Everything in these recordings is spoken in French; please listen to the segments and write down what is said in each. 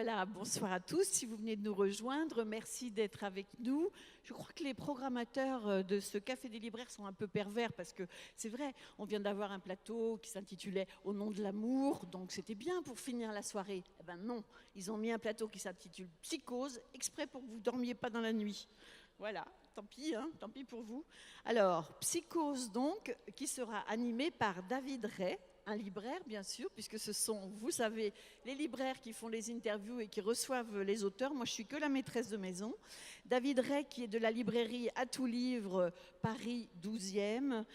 Voilà, bonsoir à tous. Si vous venez de nous rejoindre, merci d'être avec nous. Je crois que les programmateurs de ce Café des libraires sont un peu pervers parce que c'est vrai, on vient d'avoir un plateau qui s'intitulait Au nom de l'amour, donc c'était bien pour finir la soirée. Eh ben non, ils ont mis un plateau qui s'intitule Psychose, exprès pour que vous ne dormiez pas dans la nuit. Voilà, tant pis, hein, tant pis pour vous. Alors, Psychose donc, qui sera animé par David Ray, un libraire bien sûr, puisque ce sont, vous savez, les libraires qui font les interviews et qui reçoivent les auteurs. Moi, je suis que la maîtresse de maison. David Ray, qui est de la librairie À tout livre, Paris 12e,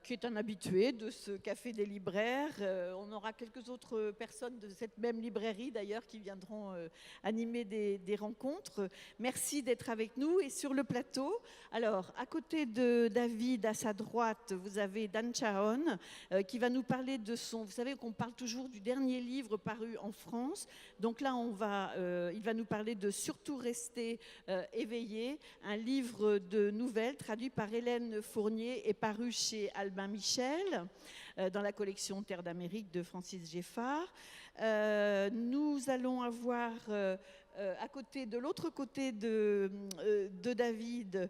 qui est un habitué de ce Café des libraires. On aura quelques autres personnes de cette même librairie, d'ailleurs, qui viendront animer des rencontres. Merci d'être avec nous. Et sur le plateau, alors, à côté de David, à sa droite, vous avez Dan Chaon, qui va nous parler de son... Vous savez qu'on parle toujours du dernier livre paru en France. Donc là, il va nous parler de Surtout rester éveillé, un livre de nouvelles traduit par Hélène Fournier et paru chez Albin Michel dans la collection Terre d'Amérique de Francis Geffard. Nous allons avoir à côté, de l'autre côté de David,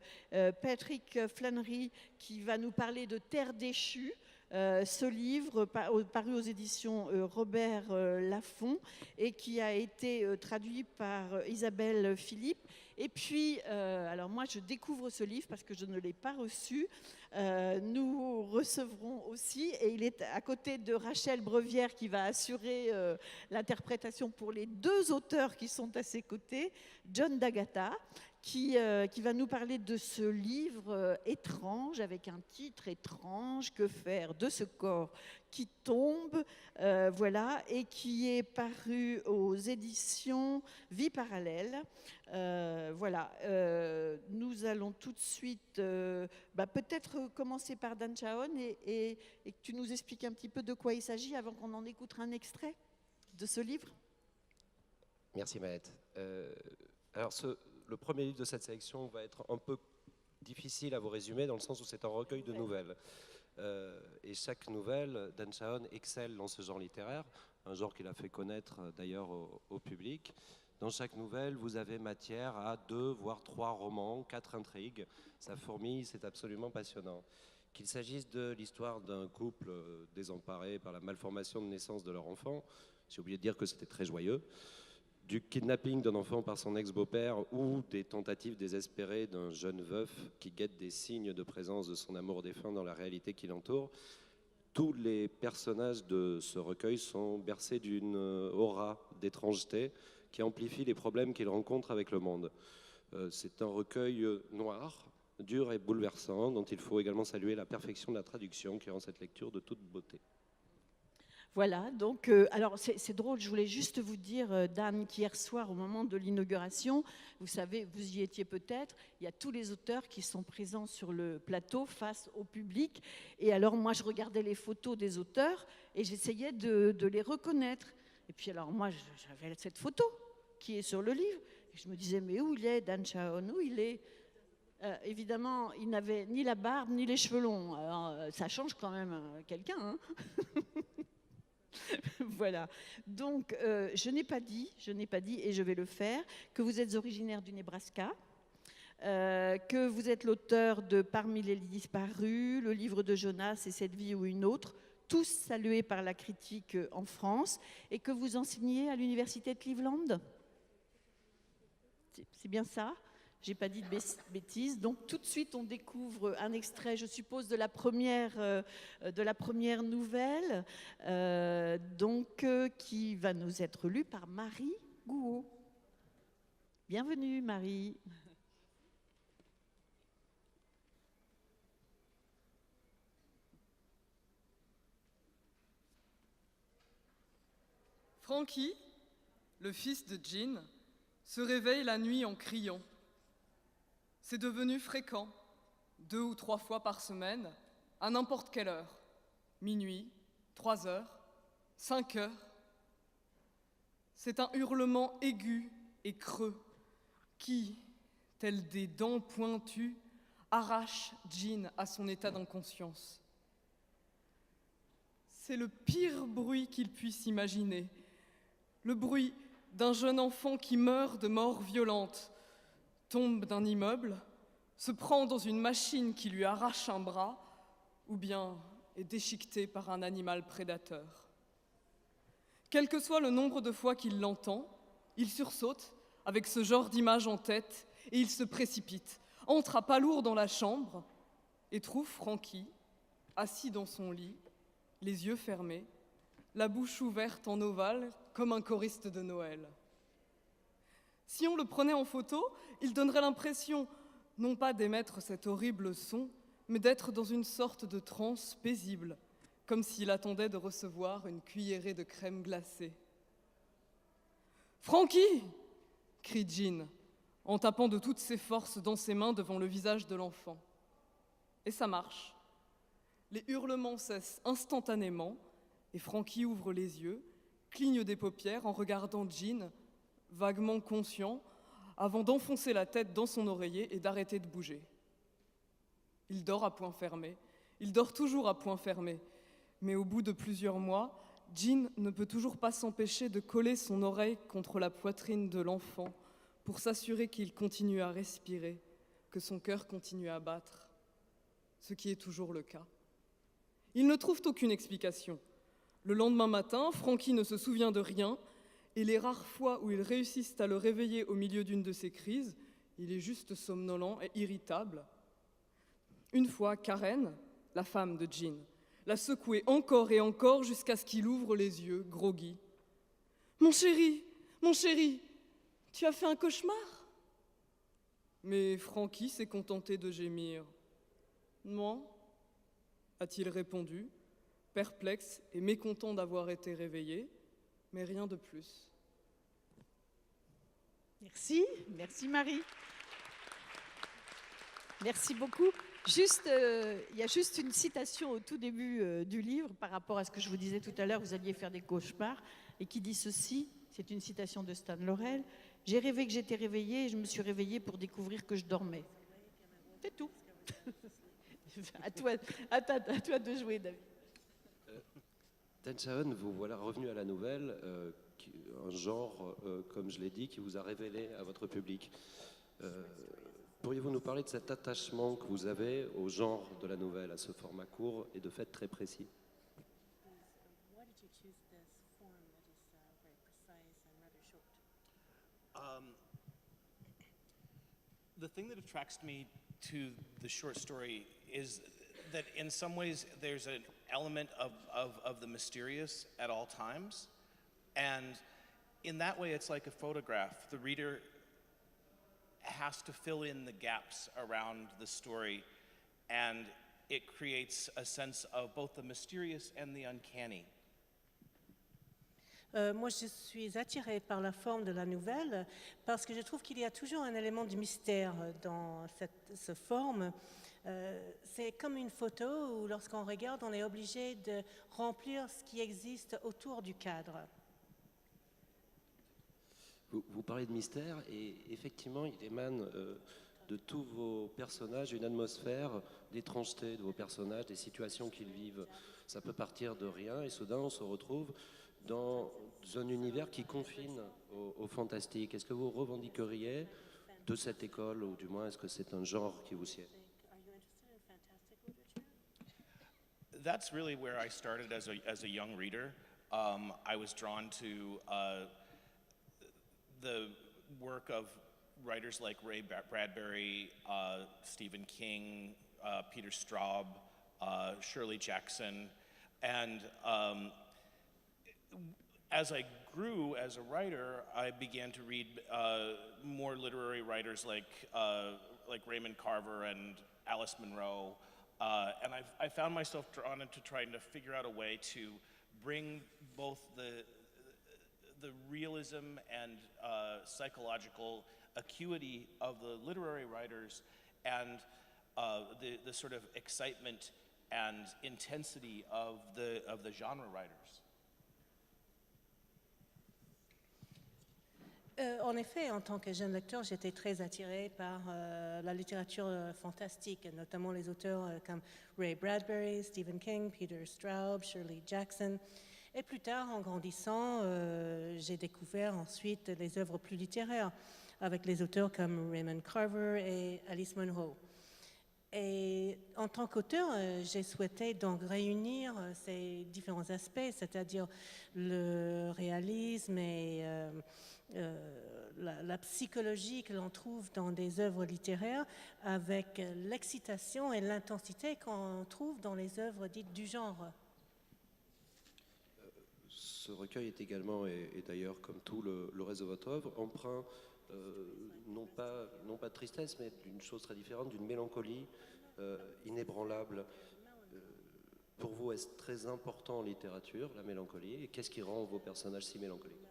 Patrick Flannery qui va nous parler de Terre déchue. Ce livre paru aux éditions Robert Laffont et qui a été traduit par Isabelle Philippe. Et puis, alors moi je découvre ce livre parce que je ne l'ai pas reçu. Nous recevrons aussi, et il est à côté de Rachel Brevière qui va assurer l'interprétation pour les deux auteurs qui sont à ses côtés, John D'Agata, qui va nous parler de ce livre étrange, avec un titre étrange, Que faire de ce corps qui tombe, voilà, et qui est paru aux éditions Vie parallèle. Voilà, nous allons tout de suite peut-être commencer par Dan Chaon et que tu nous expliques un petit peu de quoi il s'agit avant qu'on en écoute un extrait de ce livre. Merci Maëtte. Alors le premier livre de cette sélection va être un peu difficile à vous résumer dans le sens où c'est un recueil de nouvelles. Et chaque nouvelle, Dan Chaon excelle dans ce genre littéraire, un genre qu'il a fait connaître d'ailleurs au public. Dans chaque nouvelle, vous avez matière à 2, voire 3 romans, 4 intrigues. Ça fourmille, c'est absolument passionnant. Qu'il s'agisse de l'histoire d'un couple désemparé par la malformation de naissance de leur enfant, j'ai oublié de dire que c'était très joyeux, du kidnapping d'un enfant par son ex-beau-père ou des tentatives désespérées d'un jeune veuf qui guette des signes de présence de son amour défunt dans la réalité qui l'entoure. Tous les personnages de ce recueil sont bercés d'une aura d'étrangeté qui amplifie les problèmes qu'ils rencontrent avec le monde. C'est un recueil noir, dur et bouleversant, dont il faut également saluer la perfection de la traduction qui rend cette lecture de toute beauté. Voilà, donc, alors c'est drôle, je voulais juste vous dire, Dan, qu'hier soir, au moment de l'inauguration, vous savez, vous y étiez peut-être, il y a tous les auteurs qui sont présents sur le plateau face au public. Et alors, moi, je regardais les photos des auteurs et j'essayais de les reconnaître. Et puis, alors, moi, j'avais cette photo qui est sur le livre. Et je me disais, mais où il est, Dan Chaon, où il est évidemment, il n'avait ni la barbe ni les cheveux longs. Alors, ça change quand même quelqu'un, hein. Voilà. Donc, je n'ai pas dit, et je vais le faire, que vous êtes originaire du Nebraska, que vous êtes l'auteur de Parmi les disparus, le livre de Jonas et Cette vie ou une autre, tous salués par la critique en France, et que vous enseignez à l'université de Cleveland. C'est bien ça? J'ai pas dit de bêtises. Donc tout de suite, on découvre un extrait, je suppose, de la première nouvelle, qui va nous être lue par Marie Gouault. Bienvenue, Marie. Frankie, le fils de Jean, se réveille la nuit en criant. C'est devenu fréquent, 2 ou 3 fois par semaine, à n'importe quelle heure. Minuit, 3 heures, 5 heures. C'est un hurlement aigu et creux qui, tel des dents pointues, arrache Jean à son état d'inconscience. C'est le pire bruit qu'il puisse imaginer. Le bruit d'un jeune enfant qui meurt de mort violente, tombe d'un immeuble, se prend dans une machine qui lui arrache un bras, ou bien est déchiqueté par un animal prédateur. Quel que soit le nombre de fois qu'il l'entend, il sursaute avec ce genre d'image en tête et il se précipite, entre à pas lourd dans la chambre et trouve Frankie, assis dans son lit, les yeux fermés, la bouche ouverte en ovale comme un choriste de Noël. Si on le prenait en photo, il donnerait l'impression non pas d'émettre cet horrible son, mais d'être dans une sorte de transe paisible, comme s'il attendait de recevoir une cuillerée de crème glacée. « Frankie !» crie Jean, en tapant de toutes ses forces dans ses mains devant le visage de l'enfant. Et ça marche. Les hurlements cessent instantanément, et Frankie ouvre les yeux, cligne des paupières en regardant Jean, vaguement conscient, avant d'enfoncer la tête dans son oreiller et d'arrêter de bouger. Il dort à point fermé, il dort toujours à point fermé, mais au bout de plusieurs mois, Jean ne peut toujours pas s'empêcher de coller son oreille contre la poitrine de l'enfant pour s'assurer qu'il continue à respirer, que son cœur continue à battre, ce qui est toujours le cas. Ils ne trouvent aucune explication. Le lendemain matin, Frankie ne se souvient de rien, et les rares fois où ils réussissent à le réveiller au milieu d'une de ses crises, il est juste somnolent et irritable. Une fois, Karen, la femme de Jean, l'a secoué encore et encore jusqu'à ce qu'il ouvre les yeux, groggy. « Mon chéri, tu as fait un cauchemar ?» Mais Frankie s'est contenté de gémir. « Non ?» a-t-il répondu, perplexe et mécontent d'avoir été réveillé, mais rien de plus. Merci Marie. Merci beaucoup. Il y a juste une citation au tout début du livre par rapport à ce que je vous disais tout à l'heure, vous alliez faire des cauchemars, et qui dit ceci, c'est une citation de Stan Laurel, « J'ai rêvé que j'étais réveillée et je me suis réveillée pour découvrir que je dormais. » C'est tout. À toi de jouer, David. Ten Shavon, vous voilà revenu à la nouvelle, un genre, comme je l'ai dit, qui vous a révélé à votre public. Pourriez-vous nous parler de cet attachement que vous avez au genre de la nouvelle, à ce format court et de fait très précis? The thing that attracts me to the short story is that in some ways there's an element of the mysterious at all times. And in that way, it's like a photograph. The reader has to fill in the gaps around the story, and it creates a sense of both the mysterious and the uncanny. Moi, je suis attirée par la forme de la nouvelle parce que je trouve qu'il y a toujours un élément de mystère dans cette forme. C'est comme une photo où lorsqu'on regarde, on est obligé de remplir ce qui existe autour du cadre. Vous parlez de mystère et effectivement, il émane de tous vos personnages une atmosphère d'étrangeté de vos personnages, des situations qu'ils vivent. Ça peut partir de rien et soudain on se retrouve dans un univers qui confine au fantastique. Est-ce que vous revendiqueriez de cette école, ou du moins est-ce que c'est un genre qui vous sied? That's really where I started as a young reader. I was drawn to the work of writers like Ray Bradbury, Stephen King, Peter Straub, Shirley Jackson, and as I grew as a writer, I began to read more literary writers like Raymond Carver and Alice Munro, and I found myself drawn into trying to figure out a way to bring both the realism and psychological acuity of the literary writers and the sort of excitement and intensity of the genre writers. En effet, en tant que jeune lecteur, j'étais très attirée par la littérature fantastique, notamment les auteurs comme Ray Bradbury, Stephen King, Peter Straub, Shirley Jackson. Et plus tard, en grandissant, j'ai découvert ensuite les œuvres plus littéraires avec les auteurs comme Raymond Carver et Alice Munro. Et en tant qu'auteur, j'ai souhaité donc réunir ces différents aspects, c'est-à-dire le réalisme et la psychologie que l'on trouve dans des œuvres littéraires avec l'excitation et l'intensité qu'on trouve dans les œuvres dites du genre. Ce recueil est également, et d'ailleurs comme tout le reste de votre œuvre, empreint non pas de tristesse, mais d'une chose très différente, d'une mélancolie inébranlable. Pour vous, est-ce très important en littérature, la mélancolie? Et qu'est-ce qui rend vos personnages si mélancoliques?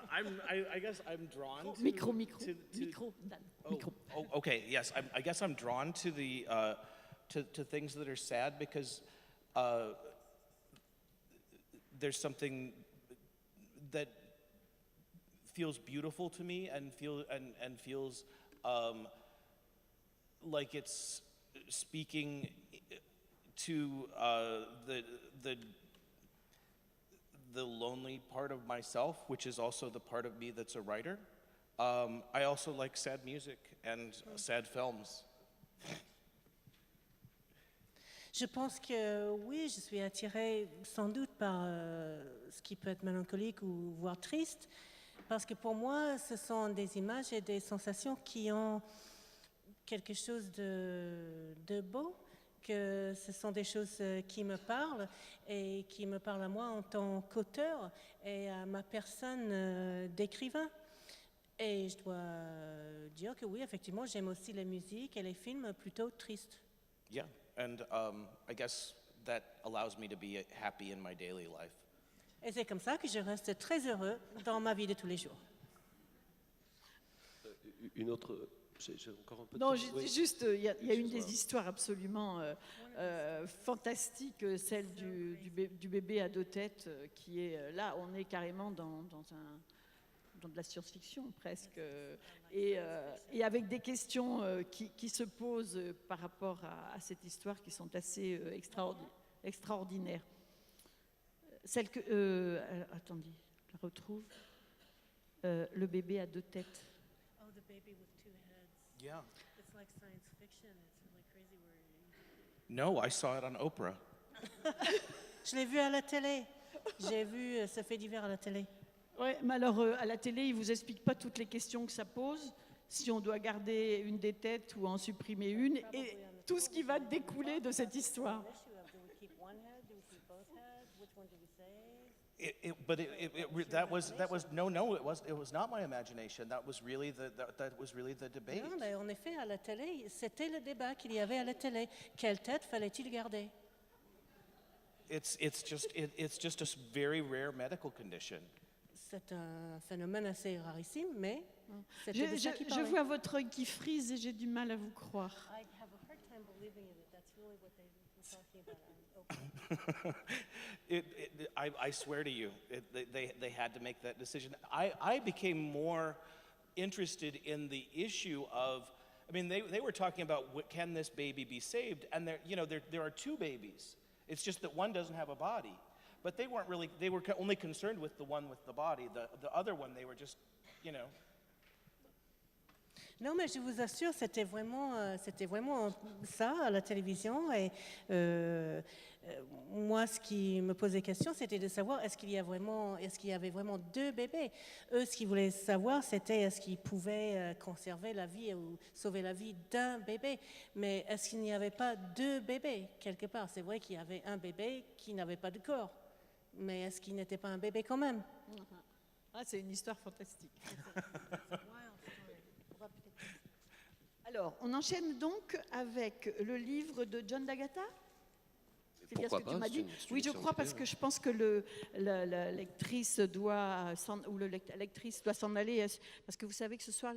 I guess I'm drawn to Micro, Dan, micro. Oh, okay. Yes, I guess I'm drawn to the to things that are sad because there's something that feels beautiful to me and feels like it's speaking to the lonely part of myself, which is also the part of me that's a writer. I also like sad music and sad films. Je pense que oui, je suis attirée sans doute par ce qui peut être mélancolique ou voire triste, parce que pour moi, ce sont des images et des sensations qui ont quelque chose de beau, que ce sont des choses qui me parlent et qui me parlent à moi en tant qu'auteur et à ma personne d'écrivain. Et je dois dire que oui, effectivement, j'aime aussi les musiques et les films plutôt tristes. Yeah, and I guess that allows me to be happy in my daily life. Et c'est comme ça que je reste très heureux dans ma vie de tous les jours. Une autre... J'ai encore un peu de Non, temps. je Oui. dis juste, il y a une Excuse-moi. des histoires absolument fantastiques, celle du bébé à deux têtes, qui est là, on est carrément dans de la science-fiction presque, et avec des questions qui se posent par rapport à cette histoire qui sont assez extraordinaires. Celle que... attendez, je la retrouve. Le bébé à deux têtes. Oh, the baby with two heads. Yeah. It's like science fiction. It's really crazy where No, I saw it on Oprah. Je l'ai vu à la télé. J'ai vu ce fait divers à la télé. Oui, mais alors à la télé, ils ne vous expliquent pas toutes les questions que ça pose, si on doit garder une des têtes ou en supprimer une, et tout ce qui va découler de cette histoire. Do we keep one head? Do we keep both heads? Which one do we save? It was not my imagination. That was really the debate. Non, mais en effet, à la télé, c'était le débat qu'il y avait à la télé. Quelle tête fallait-il garder? It's just a very rare medical condition. C'est un phénomène assez rarissime, mais c'était de ça qu'il Je parlait. vois votre œil qui frise et j'ai du mal à vous croire. I have a hard time believing it. That's really what they were talking about. I swear to you, they had to make that decision. I became more interested in the issue of, I mean, they were talking about can this baby be saved, and there are two babies. It's just that one doesn't have a body, but they were only concerned with the one with the body. The other one, they were just, Non, mais je vous assure, c'était vraiment ça à la télévision. Et moi, ce qui me posait question, c'était de savoir est-ce qu'il y avait vraiment deux bébés. Eux, ce qu'ils voulaient savoir, c'était est-ce qu'ils pouvaient conserver la vie ou sauver la vie d'un bébé. Mais est-ce qu'il n'y avait pas deux bébés quelque part? C'est vrai qu'il y avait un bébé qui n'avait pas de corps, mais est-ce qu'il n'était pas un bébé quand même? Ah, c'est une histoire fantastique. Alors, on enchaîne donc avec le livre de John d'Agata. C'est bien ce que tu m'as dit. Oui, je crois, parce que je pense que la lectrice doit lectrice doit s'en aller, parce que vous savez que ce soir,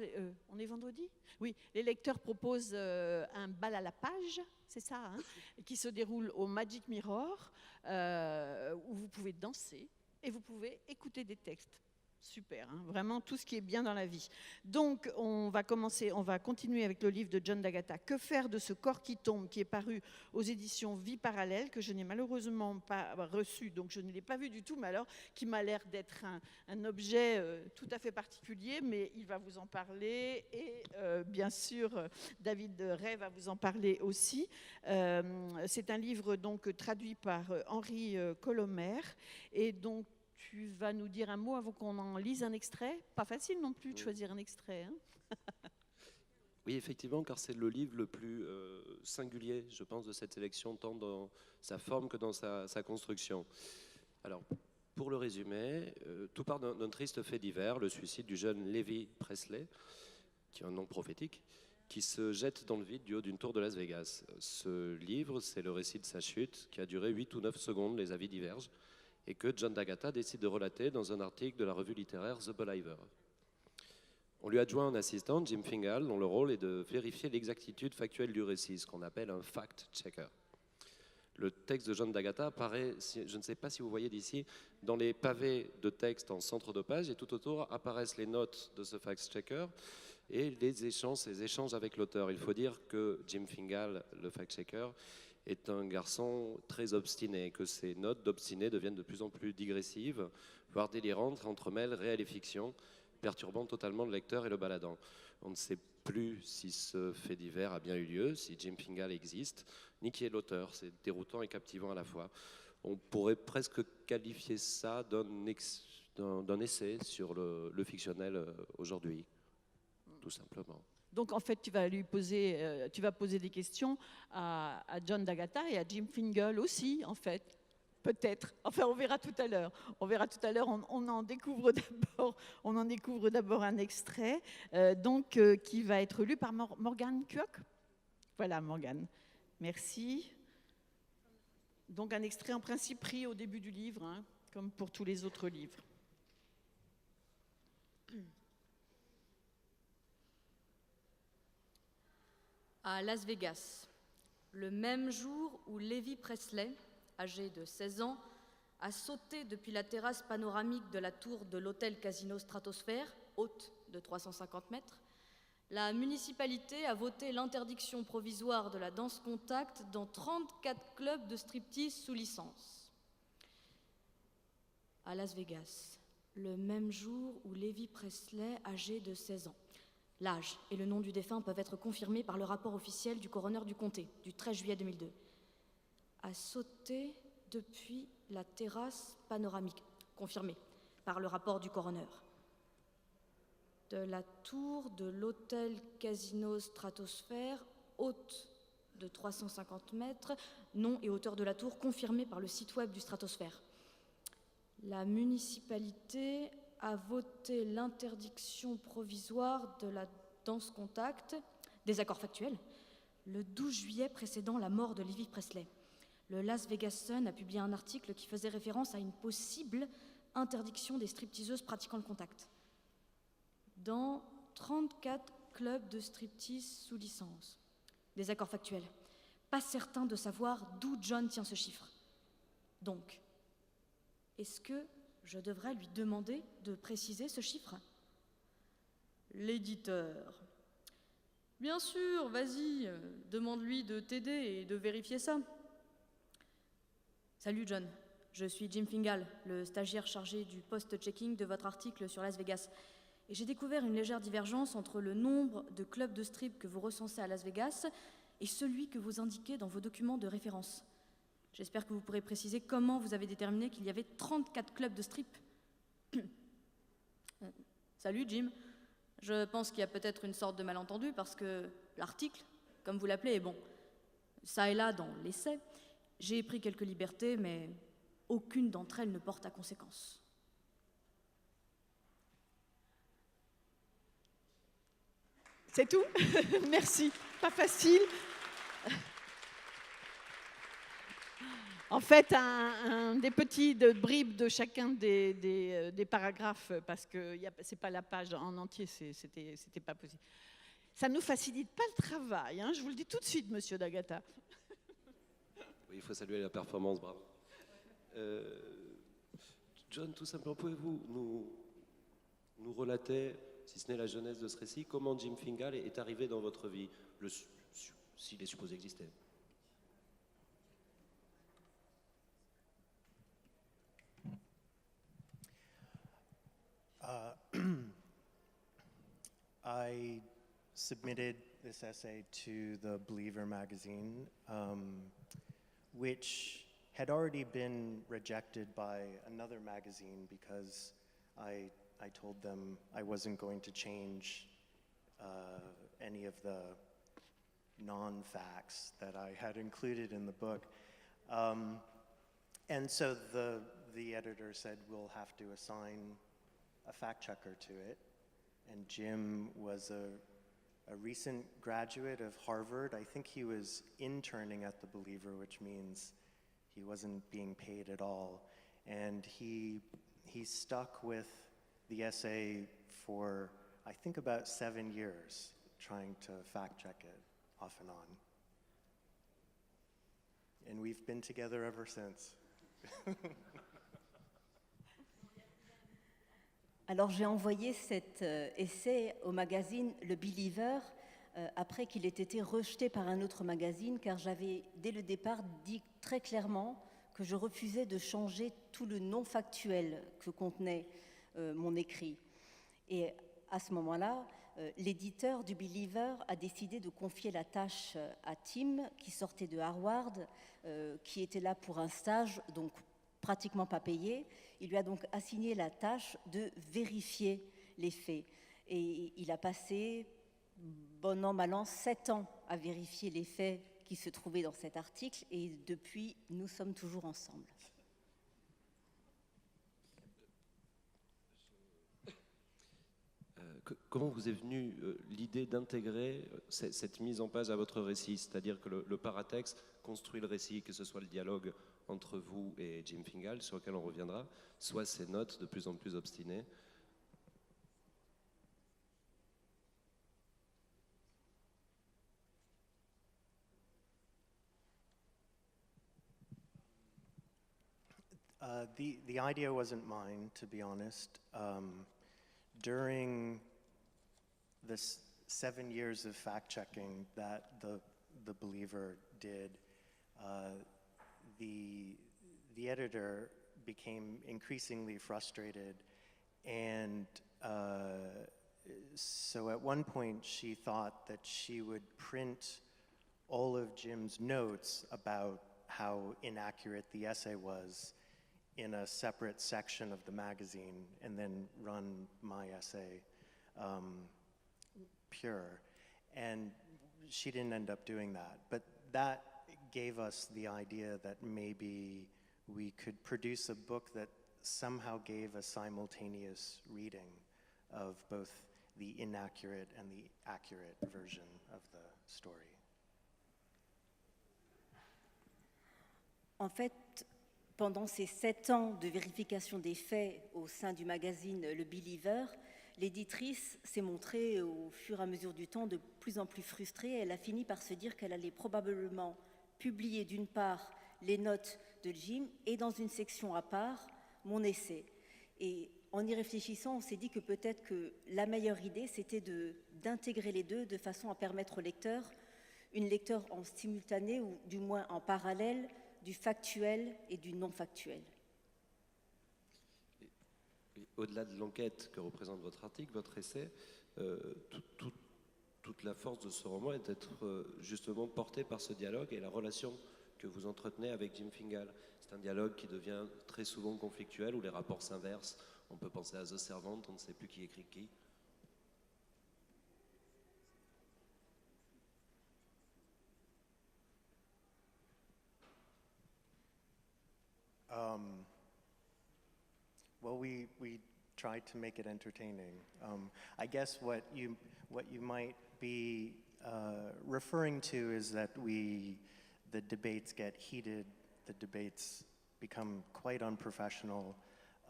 on est vendredi. Oui, les lecteurs proposent un bal à la page, c'est ça, hein, qui se déroule au Magic Mirror, où vous pouvez danser. et vous pouvez écouter des textes. Super, hein, vraiment tout ce qui est bien dans la vie. Donc, on va continuer avec le livre de John d'Agata, Que faire de ce corps qui tombe, qui est paru aux éditions Vie Parallèle, que je n'ai malheureusement pas reçu, donc je ne l'ai pas vu du tout, mais alors qui m'a l'air d'être un objet tout à fait particulier, mais il va vous en parler, et bien sûr, David Ray va vous en parler aussi. C'est un livre donc traduit par Henri Colomer, et donc tu vas nous dire un mot avant qu'on en lise un extrait. Pas facile non plus de choisir un extrait. Hein. Oui, effectivement, car c'est le livre le plus singulier, je pense, de cette sélection, tant dans sa forme que dans sa construction. Alors, pour le résumer, tout part d'un triste fait divers, le suicide du jeune Levi Presley, qui a un nom prophétique, qui se jette dans le vide du haut d'une tour de Las Vegas. Ce livre, c'est le récit de sa chute, qui a duré 8 ou 9 secondes, les avis divergent, et que John d'Agata décide de relater dans un article de la revue littéraire The Believer. On lui adjoint un assistant, Jim Fingal, dont le rôle est de vérifier l'exactitude factuelle du récit, ce qu'on appelle un fact-checker. Le texte de John d'Agata apparaît, je ne sais pas si vous voyez d'ici, dans les pavés de texte en centre de page, et tout autour apparaissent les notes de ce fact-checker et ces échanges avec l'auteur. Il faut dire que Jim Fingal, le fact-checker, est un garçon très obstiné, que ses notes d'obstiné deviennent de plus en plus digressives, voire délirantes, entremêlent réel et fiction, perturbant totalement le lecteur et le baladant. On ne sait plus si ce fait divers a bien eu lieu, si Jim Fingal existe, ni qui est l'auteur. C'est déroutant et captivant à la fois. On pourrait presque qualifier ça d'un essai sur le fictionnel aujourd'hui, tout simplement. Donc, en fait, tu vas poser des questions à John d'Agata et à Jim Fingal aussi, en fait. Peut-être. Enfin, on verra tout à l'heure. On en découvre d'abord un extrait, qui va être lu par Morgane Kuok. Voilà, Morgane. Merci. Donc, un extrait en principe pris au début du livre, hein, comme pour tous les autres livres. À Las Vegas, le même jour où Levi Presley, âgé de 16 ans, a sauté depuis la terrasse panoramique de la tour de l'hôtel Casino Stratosphère, haute de 350 mètres, la municipalité a voté l'interdiction provisoire de la danse contact dans 34 clubs de striptease sous licence. À Las Vegas, le même jour où Levi Presley, âgé de 16 ans. L'âge et le nom du défunt peuvent être confirmés par le rapport officiel du coroner du comté du 13 juillet 2002. A sauté depuis la terrasse panoramique, confirmé par le rapport du coroner. De la tour de l'hôtel Casino Stratosphère, haute de 350 mètres, nom et hauteur de la tour confirmé par le site web du Stratosphère. La municipalité a voté l'interdiction provisoire de la danse contact, désaccord factuel, le 12 juillet précédant la mort de Levi Presley. Le Las Vegas Sun a publié un article qui faisait référence à une possible interdiction des stripteaseuses pratiquant le contact. Dans 34 clubs de striptease sous licence. Désaccord factuel. Pas certain de savoir d'où John tient ce chiffre. Donc, est-ce que je devrais lui demander de préciser ce chiffre? L'éditeur. Bien sûr, vas-y, demande-lui de t'aider et de vérifier ça. Salut John, je suis Jim Fingal, le stagiaire chargé du post-checking de votre article sur Las Vegas. Et j'ai découvert une légère divergence entre le nombre de clubs de strip que vous recensez à Las Vegas et celui que vous indiquez dans vos documents de référence. J'espère que vous pourrez préciser comment vous avez déterminé qu'il y avait 34 clubs de strip. Salut Jim, je pense qu'il y a peut-être une sorte de malentendu parce que l'article, comme vous l'appelez, est bon. Ça et là, dans l'essai, j'ai pris quelques libertés, mais aucune d'entre elles ne porte à conséquence. C'est tout. Merci. Pas facile. En fait, un des petits bribes de chacun des paragraphes, parce que c'est pas la page en entier, c'était pas possible. Ça ne nous facilite pas le travail, hein, je vous le dis tout de suite, monsieur d'Agata. Oui, il faut saluer la performance, bravo. John, tout simplement, pouvez-vous nous relater, si ce n'est la genèse de ce récit, comment Jim Fingal est arrivé dans votre vie, s'il est supposé exister? I submitted this essay to the Believer magazine, which had already been rejected by another magazine because I told them I wasn't going to change any of the non-facts that I had included in the book. And so the editor said, we'll have to assign a fact checker to it. And Jim was a recent graduate of Harvard. I think he was interning at the Believer, which means he wasn't being paid at all. And he stuck with the essay for, I think, about 7 years, trying to fact check it off and on. And we've been together ever since. Alors j'ai envoyé cet essai au magazine Le Believer après qu'il ait été rejeté par un autre magazine, car j'avais dès le départ dit très clairement que je refusais de changer tout le non factuel que contenait mon écrit. Et à ce moment-là, l'éditeur du Believer a décidé de confier la tâche à Tim, qui sortait de Harvard, qui était là pour un stage, donc pratiquement pas payé. Il lui a donc assigné la tâche de vérifier les faits. Et il a passé, bon an, mal an, 7 ans à vérifier les faits qui se trouvaient dans cet article. Et depuis, nous sommes toujours ensemble. Comment vous est venue l'idée d'intégrer cette mise en page à votre récit? C'est-à-dire que le paratexte construit le récit, que ce soit le dialogue entre vous et Jim Fingal, sur lequel on reviendra, soit ces notes de plus en plus obstinées. The idea wasn't mine, to be honest. During this 7 years of fact-checking that the Believer did, the editor became increasingly frustrated, and so at one point she thought that she would print all of Jim's notes about how inaccurate the essay was in a separate section of the magazine and then run my essay pure. And she didn't end up doing that. But that gave us the idea that maybe we could produce a book that somehow gave a simultaneous reading of both the inaccurate and the accurate version of the story. En fait, pendant ces 7 ans de vérification des faits au sein du magazine Le Believer, l'éditrice s'est montrée au fur et à mesure du temps de plus en plus frustrée. Elle a fini par se dire qu'elle allait probablement publier d'une part les notes de Jim et dans une section à part mon essai. Et en y réfléchissant, on s'est dit que peut-être que la meilleure idée, c'était d'intégrer les deux de façon à permettre au lecteur une lecture en simultané ou du moins en parallèle du factuel et du non factuel. Au-delà de l'enquête que représente votre article, votre essai, toute la force de ce roman est d'être justement portée par ce dialogue et la relation que vous entretenez avec Jim Fingal. C'est un dialogue qui devient très souvent conflictuel, où les rapports s'inversent. On peut penser à The Servant, on ne sait plus qui écrit qui. Well, we tried to make it entertaining. I guess what you might be referring to is that the debates get heated, the debates become quite unprofessional,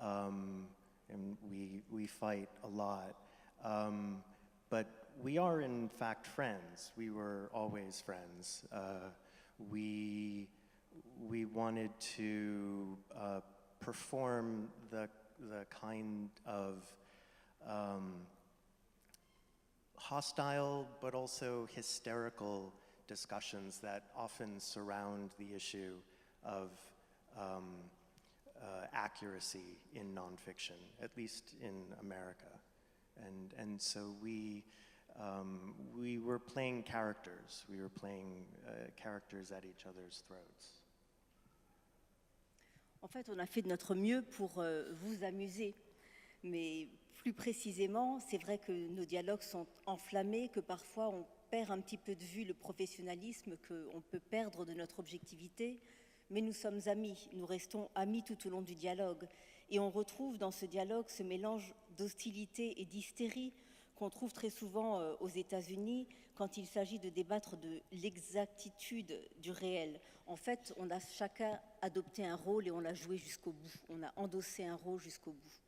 and we fight a lot. But we are in fact friends. We were always friends. We wanted to perform the kind of hostile but also hysterical discussions that often surround the issue of accuracy in nonfiction, at least in America. And so we were playing characters. We were playing characters at each other's throats. En fait, on a fait de notre mieux pour vous amuser. Mais plus précisément, c'est vrai que nos dialogues sont enflammés, que parfois on perd un petit peu de vue le professionnalisme, qu'on peut perdre de notre objectivité. Mais nous sommes amis, nous restons amis tout au long du dialogue. Et on retrouve dans ce dialogue ce mélange d'hostilité et d'hystérie qu'on trouve très souvent aux États-Unis quand il s'agit de débattre de l'exactitude du réel. En fait, on a chacun adopté un rôle et on l'a joué jusqu'au bout. On a endossé un rôle jusqu'au bout.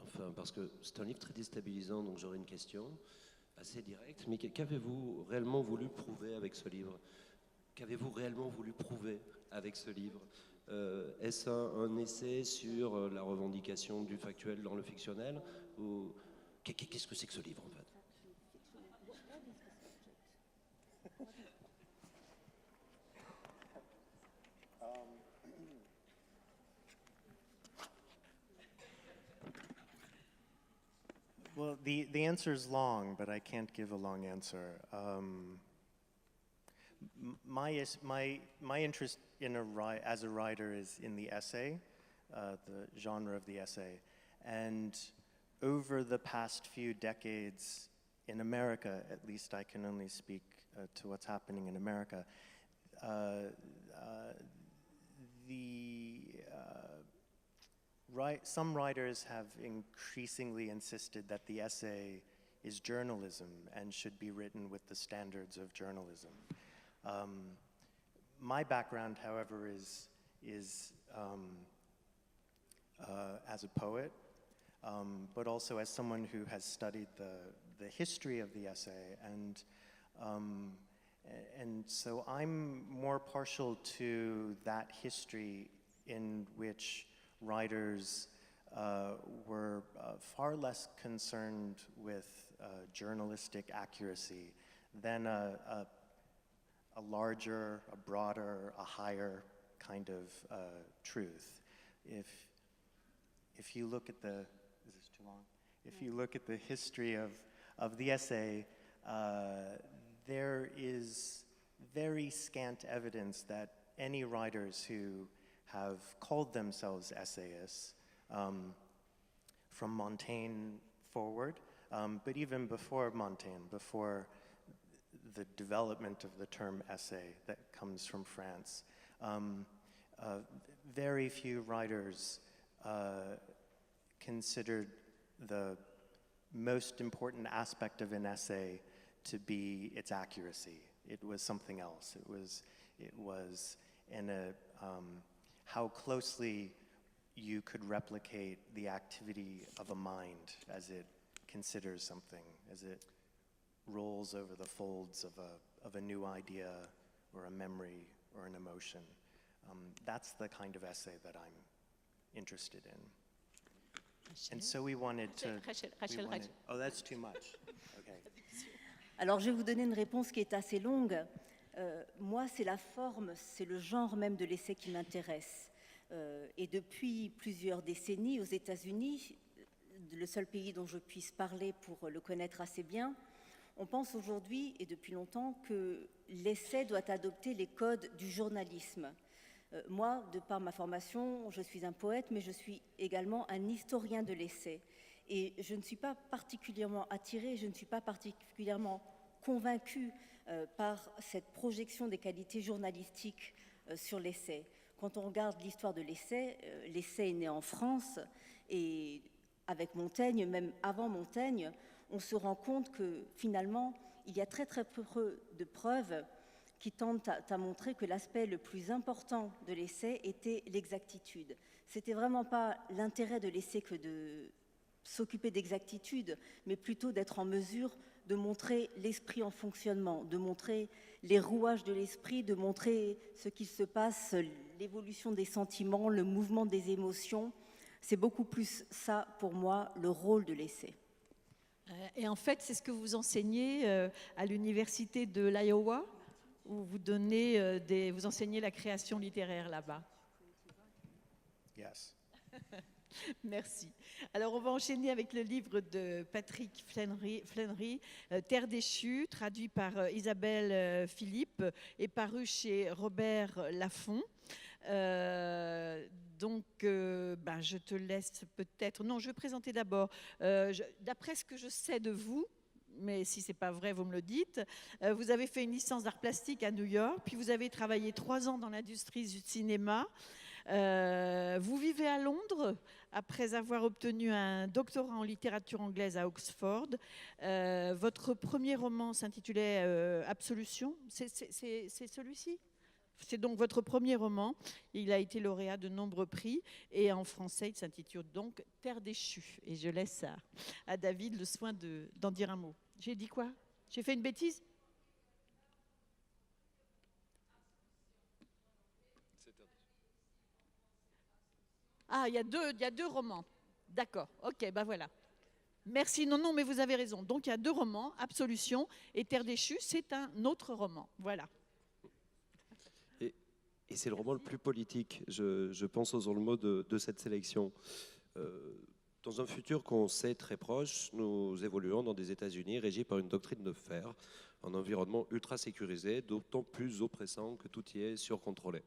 Enfin, parce que c'est un livre très déstabilisant, donc j'aurais une question assez directe. Mais qu'avez-vous réellement voulu prouver avec ce livre ? Qu'avez-vous réellement voulu prouver avec ce livre ? Est-ce un essai sur la revendication du factuel dans le fictionnel ? Ou qu'est-ce que c'est que ce livre en fait ? Well, the answer is long, but I can't give a long answer. My interest as a writer is in the essay, the genre of the essay. And over the past few decades in America, at least I can only speak to what's happening in America, some writers have increasingly insisted that the essay is journalism and should be written with the standards of journalism. My background, however, is as a poet, but also as someone who has studied the history of the essay, and so I'm more partial to that history in which writers were far less concerned with journalistic accuracy than a larger, a broader, a higher kind of truth. If you look at is this too long? If you look at the history of the essay, there is very scant evidence that any writers who have called themselves essayists, from Montaigne forward, but even before Montaigne, before the development of the term essay that comes from France, very few writers considered the most important aspect of an essay to be its accuracy. It was something else. It was how closely you could replicate the activity of a mind as it considers something, as it rolls over the folds of a new idea or a memory or an emotion. That's the kind of essay that I'm interested in. And so we wanted to... Rachel. Oh, that's too much. Okay. Alors, je vais vous donner une réponse qui est assez longue. Moi, c'est la forme, c'est le genre même de l'essai qui m'intéresse. Et depuis plusieurs décennies, aux États-Unis, le seul pays dont je puisse parler pour le connaître assez bien, on pense aujourd'hui, et depuis longtemps, que l'essai doit adopter les codes du journalisme. Moi, de par ma formation, je suis un poète, mais je suis également un historien de l'essai. Et je ne suis pas particulièrement attirée, je ne suis pas particulièrement convaincue par cette projection des qualités journalistiques sur l'essai. Quand on regarde l'histoire de l'essai, l'essai est né en France, et avec Montaigne, même avant Montaigne, on se rend compte que finalement, il y a très très peu de preuves qui tentent à montrer que l'aspect le plus important de l'essai était l'exactitude. C'était vraiment pas l'intérêt de l'essai que de s'occuper d'exactitude, mais plutôt d'être en mesure de montrer l'esprit en fonctionnement, de montrer les rouages de l'esprit, de montrer ce qui se passe, l'évolution des sentiments, le mouvement des émotions. C'est beaucoup plus ça, pour moi, le rôle de l'essai. Et en fait, c'est ce que vous enseignez à l'université de l'Iowa, où vous enseignez la création littéraire là-bas. Yes. Merci. Alors, on va enchaîner avec le livre de Patrick Flannery, Terre déchue, traduit par Isabelle Philippe et paru chez Robert Laffont. Je te laisse peut-être... Non, je vais présenter d'abord. D'après ce que je sais de vous, mais si ce n'est pas vrai, vous me le dites, vous avez fait une licence d'art plastique à New York, puis vous avez travaillé 3 ans dans l'industrie du cinéma. Vous vivez à Londres après avoir obtenu un doctorat en littérature anglaise à Oxford. Votre premier roman s'intitulait Absolution. C'est celui-ci ? C'est donc votre premier roman. Il a été lauréat de nombreux prix. Et en français, il s'intitule donc Terre déchue. Et je laisse à David le soin d'en dire un mot. J'ai dit quoi ? J'ai fait une bêtise ? Ah, il y a deux romans. D'accord, ok, ben voilà. Merci, non, mais vous avez raison. Donc il y a 2 romans, Absolution et Terre déchue, c'est un autre roman. Voilà. Et c'est le roman le plus politique, je pense, osons le mot, de cette sélection. Dans un futur qu'on sait très proche, nous évoluons dans des États-Unis régis par une doctrine de fer, un environnement ultra sécurisé, d'autant plus oppressant que tout y est surcontrôlé.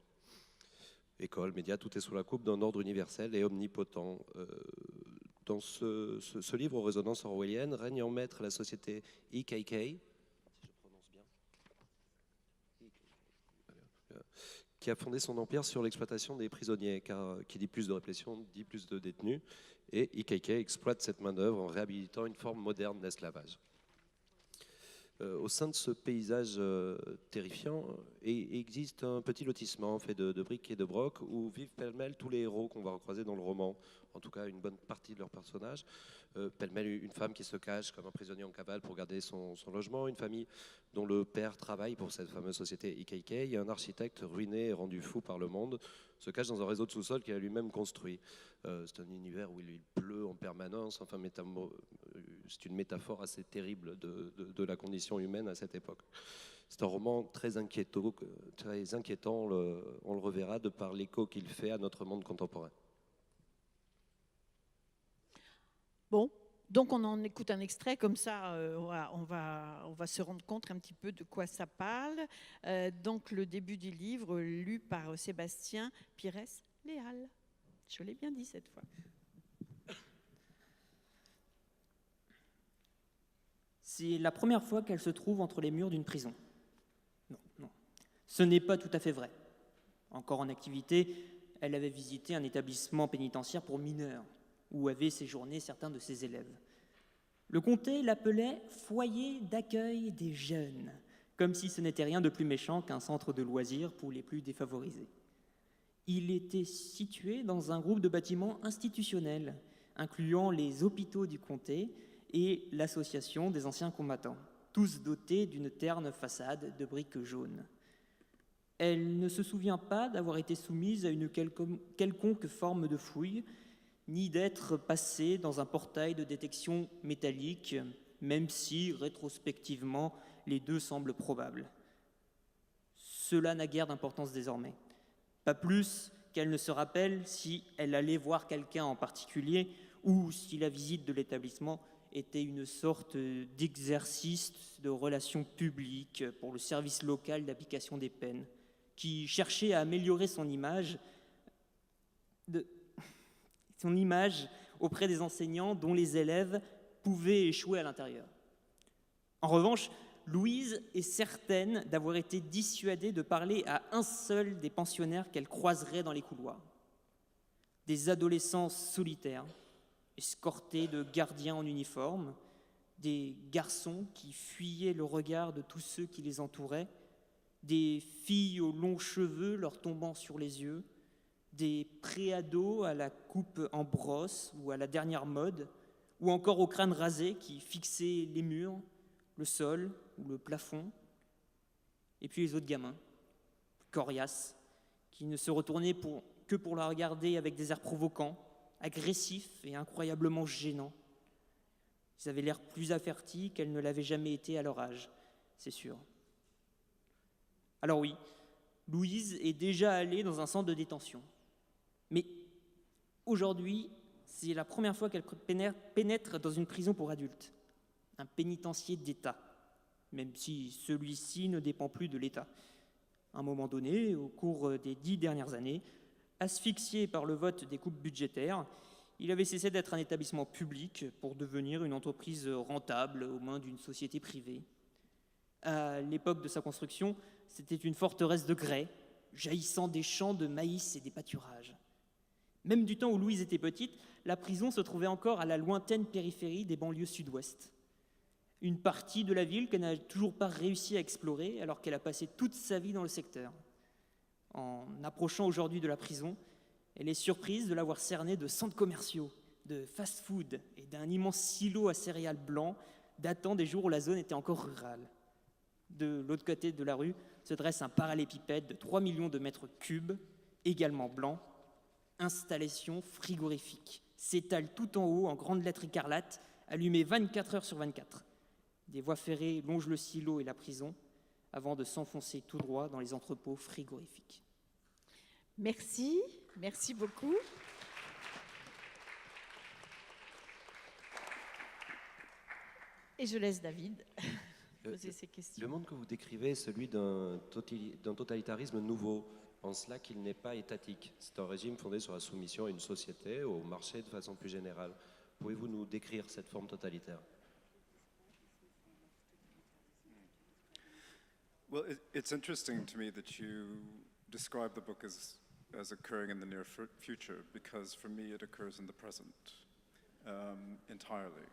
École, médias, tout est sous la coupe d'un ordre universel et omnipotent. Dans ce livre aux résonances orwelliennes, règne en maître la société EKK, si je prononce bien, qui a fondé son empire sur l'exploitation des prisonniers, car qui dit plus de répression dit plus de détenus, et EKK exploite cette main-d'œuvre en réhabilitant une forme moderne d'esclavage. Au sein de ce paysage terrifiant, existe un petit lotissement fait de briques et de brocs où vivent pêle-mêle tous les héros qu'on va recroiser dans le roman, en tout cas une bonne partie de leurs personnages. Pêle-mêle une femme qui se cache comme un prisonnier en cavale pour garder son logement, une famille dont le père travaille pour cette fameuse société EKK, et un architecte ruiné et rendu fou par le monde se cache dans un réseau de sous-sol qu'il a lui-même construit. C'est un univers où il pleut en permanence, enfin c'est une métaphore assez terrible de la condition humaine à cette époque. C'est un roman très inquiétant, on le reverra de par l'écho qu'il fait à notre monde contemporain. Bon, donc on en écoute un extrait, comme ça on va se rendre compte un petit peu de quoi ça parle. Donc le début du livre, lu par Sébastien Pires-Léal. Je l'ai bien dit cette fois. C'est la première fois qu'elle se trouve entre les murs d'une prison. Non, ce n'est pas tout à fait vrai. Encore en activité, elle avait visité un établissement pénitentiaire pour mineurs, où avaient séjourné certains de ses élèves. Le comté l'appelait « foyer d'accueil des jeunes », comme si ce n'était rien de plus méchant qu'un centre de loisirs pour les plus défavorisés. Il était situé dans un groupe de bâtiments institutionnels, incluant les hôpitaux du comté et l'association des anciens combattants, tous dotés d'une terne façade de briques jaunes. Elle ne se souvient pas d'avoir été soumise à une quelconque forme de fouille, ni d'être passée dans un portail de détection métallique, même si, rétrospectivement, les deux semblent probables. Cela n'a guère d'importance désormais. Pas plus qu'elle ne se rappelle si elle allait voir quelqu'un en particulier ou si la visite de l'établissement était une sorte d'exercice de relations publiques pour le service local d'application des peines, qui cherchait à améliorer son image auprès des enseignants dont les élèves pouvaient échouer à l'intérieur. En revanche, Louise est certaine d'avoir été dissuadée de parler à un seul des pensionnaires qu'elle croiserait dans les couloirs. Des adolescents solitaires, escortés de gardiens en uniforme, des garçons qui fuyaient le regard de tous ceux qui les entouraient, des filles aux longs cheveux leur tombant sur les yeux, des préados à la coupe en brosse ou à la dernière mode, ou encore au crâne rasé qui fixaient les murs, le sol ou le plafond, et puis les autres gamins, coriaces, qui ne se retournaient que pour la regarder avec des airs provoquants, agressifs et incroyablement gênants. Ils avaient l'air plus avertis qu'elles ne l'avaient jamais été à leur âge, c'est sûr. Alors oui, Louise est déjà allée dans un centre de détention. Mais aujourd'hui, c'est la première fois qu'elle pénètre dans une prison pour adultes, un pénitencier d'État, même si celui-ci ne dépend plus de l'État. À un moment donné, au cours des 10 dernières années, asphyxié par le vote des coupes budgétaires, il avait cessé d'être un établissement public pour devenir une entreprise rentable aux mains d'une société privée. À l'époque de sa construction, c'était une forteresse de grès, jaillissant des champs de maïs et des pâturages. Même du temps où Louise était petite, la prison se trouvait encore à la lointaine périphérie des banlieues sud-ouest. Une partie de la ville qu'elle n'a toujours pas réussi à explorer alors qu'elle a passé toute sa vie dans le secteur. En approchant aujourd'hui de la prison, elle est surprise de la voir cernée de centres commerciaux, de fast-food et d'un immense silo à céréales blanc datant des jours où la zone était encore rurale. De l'autre côté de la rue se dresse un parallépipède de 3 millions de mètres cubes, également blanc. Installation frigorifique s'étale tout en haut en grandes lettres écarlates, allumée 24 heures sur 24. Des voies ferrées longent le silo et la prison avant de s'enfoncer tout droit dans les entrepôts frigorifiques. Merci, merci beaucoup. Et je laisse David poser ses questions. Le monde que vous décrivez est celui d'un totalitarisme nouveau, en cela qu'il n'est pas étatique. C'est un régime fondé sur la soumission à une société, au marché de façon plus générale. Pouvez-vous nous décrire cette forme totalitaire? Well, it's interesting to me that you describe the book as occurring in the near future, because for me it occurs in the present entirely.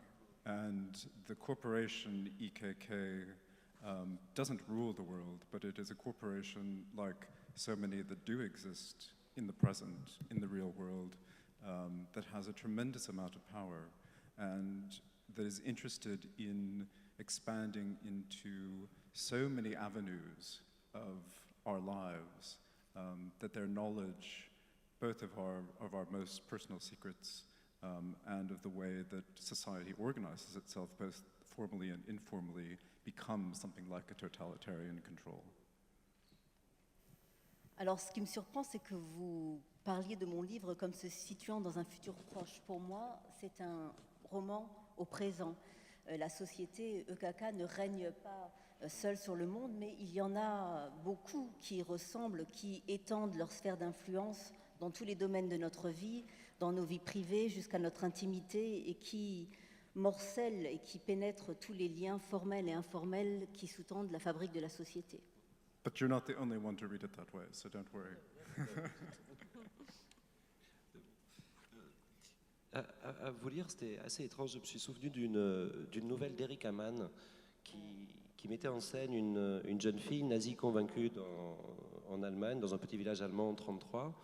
And the corporation EKK doesn't rule the world, but it is a corporation like so many that do exist in the present, in the real world, that has a tremendous amount of power and that is interested in expanding into so many avenues of our lives, that their knowledge, both of our most personal secrets and of the way that society organizes itself, both formally and informally, becomes something like a totalitarian control. Alors, ce qui me surprend, c'est que vous parliez de mon livre comme se situant dans un futur proche. Pour moi, c'est un roman au présent. La société EKK ne règne pas seule sur le monde, mais il y en a beaucoup qui ressemblent, qui étendent leur sphère d'influence dans tous les domaines de notre vie, dans nos vies privées, jusqu'à notre intimité, et qui morcellent et qui pénètrent tous les liens formels et informels qui sous-tendent la fabrique de la société. But you're not the only one to read it that way, so don't worry. À vous lire, c'était assez étrange. Je me suis souvenu d'une nouvelle d'Eric Hamann qui mettait en scène une jeune fille nazie convaincue en Allemagne, dans un petit village allemand en 1933,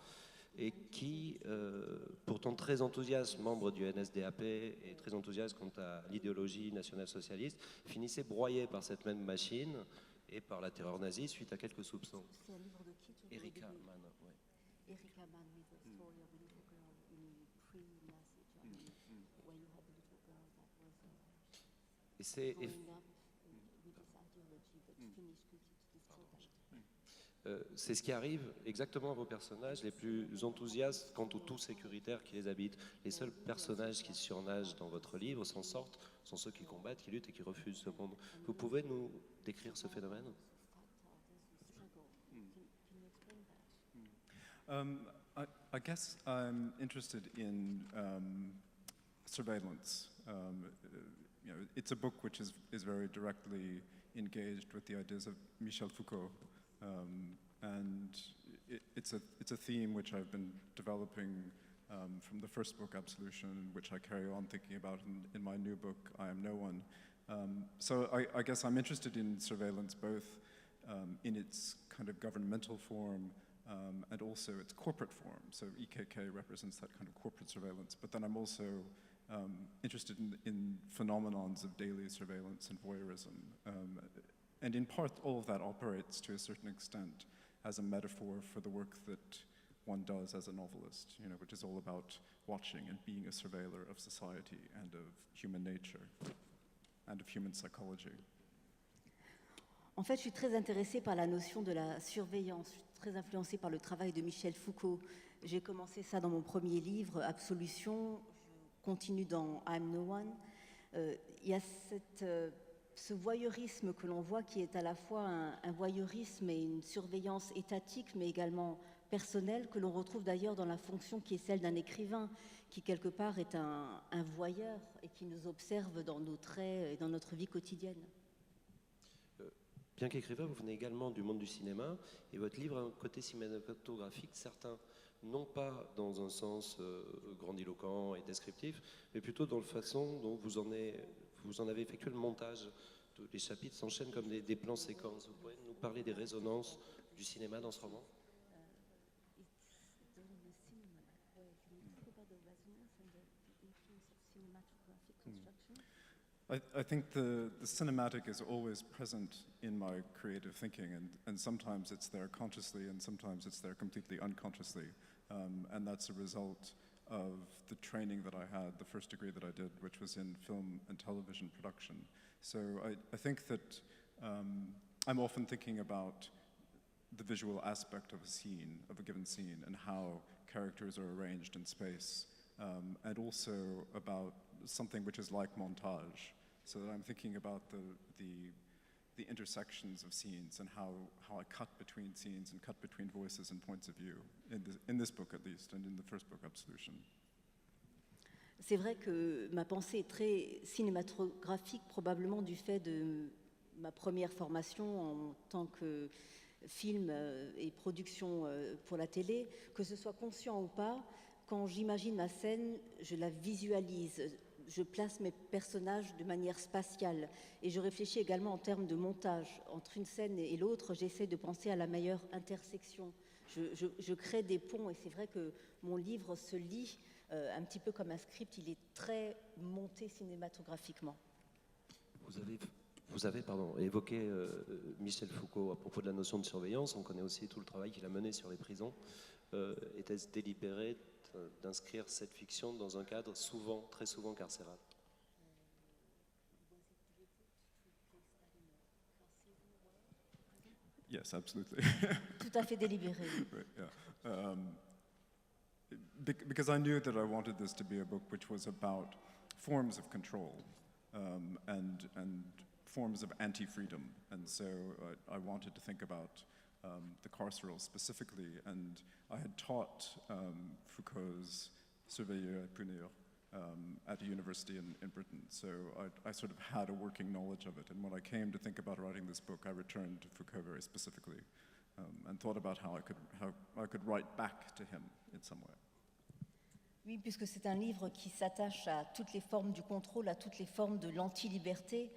et qui, pourtant très enthousiaste, membre du NSDAP et très enthousiaste quant à l'idéologie nationale-socialiste, finissait broyée par cette même machine et par la terreur nazie suite à quelques soupçons. C'est un livre de qui? Eric Hamann, oui. Eric Hamann, with the story of a little girl in pre-Nazi Germany, where you had a little girl that was Et c'est growing up with this ideology, but finished with this totality. c'est ce qui arrive exactement à vos personnages les plus enthousiastes quant au tout sécuritaire qui les habite. Les seuls personnages qui surnagent dans votre livre s'en sortent sont ceux qui combattent, qui luttent et qui refusent ce monde. Vous pouvez nous décrire ce phénomène? I guess I'm interested in surveillance. It's a book which is very directly engaged with the ideas of Michel Foucault, and it's a theme which I've been developing from the first book, Absolution, which I carry on thinking about in my new book, I Am No One. So I guess I'm interested in surveillance both in its kind of governmental form and also its corporate form. So EKK represents that kind of corporate surveillance, but then I'm also interested in phenomenons of daily surveillance and voyeurism. And in part, all of that operates to a certain extent as a metaphor for the work that one does as a novelist, which is all about watching and being a surveiller of society and of human nature and of human psychology. En fait, je suis très intéressée par la notion de la surveillance. Je suis très influencée par le travail de Michel Foucault. J'ai commencé ça dans mon premier livre, Absolution. Je continue dans I'm No One. Il y a ce voyeurisme que l'on voit qui est à la fois un voyeurisme et une surveillance étatique, mais également personnelle, que l'on retrouve d'ailleurs dans la fonction qui est celle d'un écrivain, qui quelque part est un voyeur et qui nous observe dans nos traits et dans notre vie quotidienne. Bien qu'écrivain, vous venez également du monde du cinéma, et votre livre a un côté cinématographique, certains non pas dans un sens grandiloquent et descriptif, mais plutôt dans la façon dont vous en avez effectué le montage. Les chapitres s'enchaînent comme des plans séquences. Vous pouvez nous parler des résonances du cinéma dans ce roman ? I think the cinematic is always present in my creative thinking, and sometimes it's there consciously and sometimes it's there completely unconsciously. And that's a result of the training that I had, the first degree that I did, which was in film and television production. So I think that I'm often thinking about the visual aspect of a given scene, and how characters are arranged in space, and also about something which is like montage, so that I'm thinking about the intersections of scenes and how I cut between scenes and cut between voices and points of view, in this book at least, and in the first book, Absolution. C'est vrai que ma pensée est très cinématographique, probablement du fait de ma première formation en tant que film et production pour la télé. Que ce soit conscient ou pas, quand j'imagine ma scène, je la visualise, je place mes personnages de manière spatiale, et je réfléchis également en termes de montage. Entre une scène et l'autre, j'essaie de penser à la meilleure intersection. Je crée des ponts, et c'est vrai que mon livre se lit un petit peu comme un script. Il est très monté cinématographiquement. Vous avez évoqué Michel Foucault à propos de la notion de surveillance. On connaît aussi tout le travail qu'il a mené sur les prisons. Était-ce délibéré d'inscrire cette fiction dans un cadre très souvent carcéral? Yes, absolutely. Tout à fait délibéré. Yeah. Because I knew that I wanted this to be a book which was about forms of control and forms of anti-freedom, and so I wanted to think about the carceral specifically, and I had taught Foucault's Surveiller et Punir at a university in Britain, so I sort of had a working knowledge of it, and when I came to think about writing this book, I returned to Foucault very specifically and thought about how I could write back to him in some way. Oui, puisque c'est un livre qui s'attache à toutes les formes du contrôle, à toutes les formes de l'anti-liberté.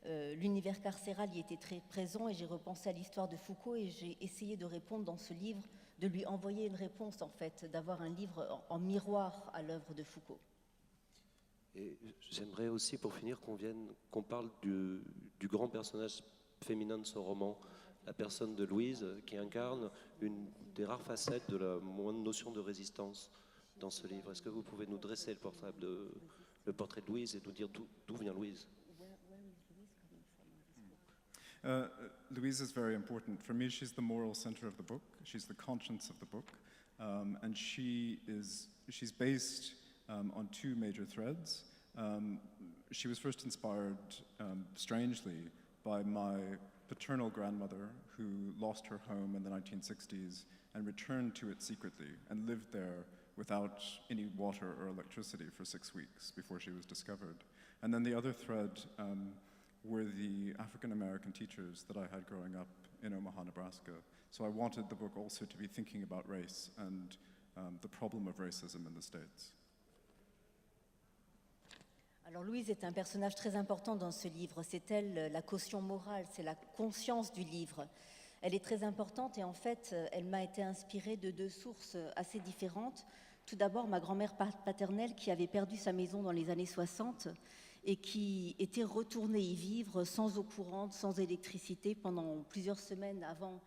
L'univers carcéral y était très présent, et j'ai repensé à l'histoire de Foucault, et j'ai essayé de répondre dans ce livre, de lui envoyer une réponse en fait, d'avoir un livre en miroir à l'œuvre de Foucault. Et j'aimerais aussi, pour finir, qu'on parle du grand personnage féminin de ce roman, la personne de Louise, qui incarne une des rares facettes de la notion de résistance dans ce livre. Est-ce que vous pouvez nous dresser le portrait de Louise et nous dire d'où vient Louise? Louise is very important. For me, she's the moral center of the book. She's the conscience of the book. And she's based on two major threads. She was first inspired, strangely, by my paternal grandmother, who lost her home in the 1960s and returned to it secretly and lived there without any water or electricity for 6 weeks before she was discovered. And then the other thread were the African-American teachers that I had growing up in Omaha, Nebraska. So I wanted the book also to be thinking about race and the problem of racism in the States. Alors Louise est un personnage très important dans ce livre. C'est elle la caution morale, c'est la conscience du livre. Elle est très importante, et en fait, elle m'a été inspirée de deux sources assez différentes. Tout d'abord, ma grand-mère paternelle qui avait perdu sa maison dans les années 60 et qui était retourné y vivre sans eau courante, sans électricité pendant plusieurs semaines avant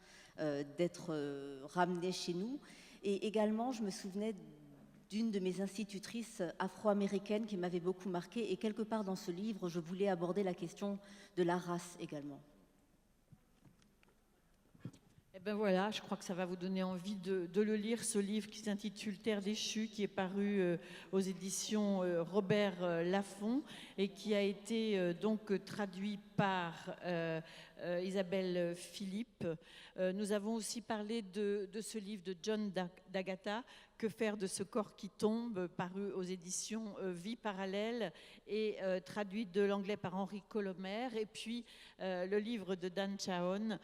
d'être ramené chez nous. Et également, je me souvenais d'une de mes institutrices afro-américaines qui m'avait beaucoup marquée. Et quelque part dans ce livre, je voulais aborder la question de la race également. Eh ben voilà, je crois que ça va vous donner envie de le lire, ce livre qui s'intitule Terre déchue, qui est paru aux éditions Robert Laffont et qui a été donc traduit par Isabelle Philippe. Nous avons aussi parlé de ce livre de John D'Agata, Que faire de ce corps qui tombe, paru aux éditions Vie parallèle et traduit de l'anglais par Henri Colomer. Et puis le livre de Dan Chaon,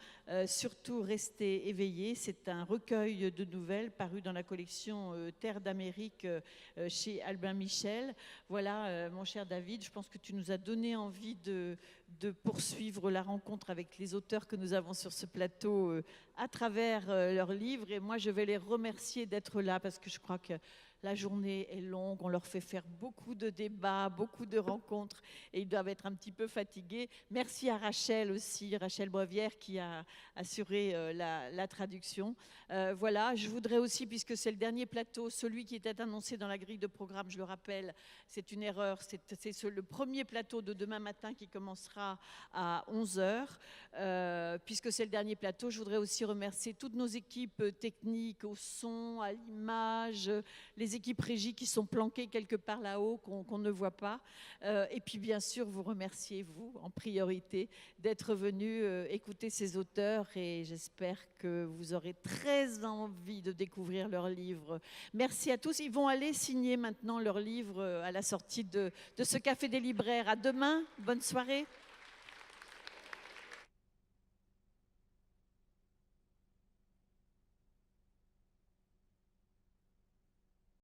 Surtout rester éveillé. C'est un recueil de nouvelles paru dans la collection Terre d'Amérique chez Albin Michel. Voilà, mon cher David, je pense que tu nous as donné envie de poursuivre la rencontre avec les auteurs que nous avons sur ce plateau à travers leurs livres. Et moi, je vais les remercier d'être là parce que je crois que la journée est longue, on leur fait faire beaucoup de débats, beaucoup de rencontres et ils doivent être un petit peu fatigués. Merci à Rachel aussi, Rachel Brevière qui a assuré la traduction. Voilà, je voudrais aussi, puisque c'est le dernier plateau, celui qui était annoncé dans la grille de programme, je le rappelle, c'est une erreur, c'est le premier plateau de demain matin qui commencera à 11h. Puisque c'est le dernier plateau, je voudrais aussi remercier toutes nos équipes techniques, au son, à l'image, les équipes régies qui sont planquées quelque part là-haut, qu'on ne voit pas. Et puis bien sûr, vous remercier, vous, en priorité, d'être venus écouter ces auteurs et j'espère que vous aurez très envie de découvrir leurs livres. Merci à tous. Ils vont aller signer maintenant leurs livres à la sortie de ce Café des libraires. À demain. Bonne soirée.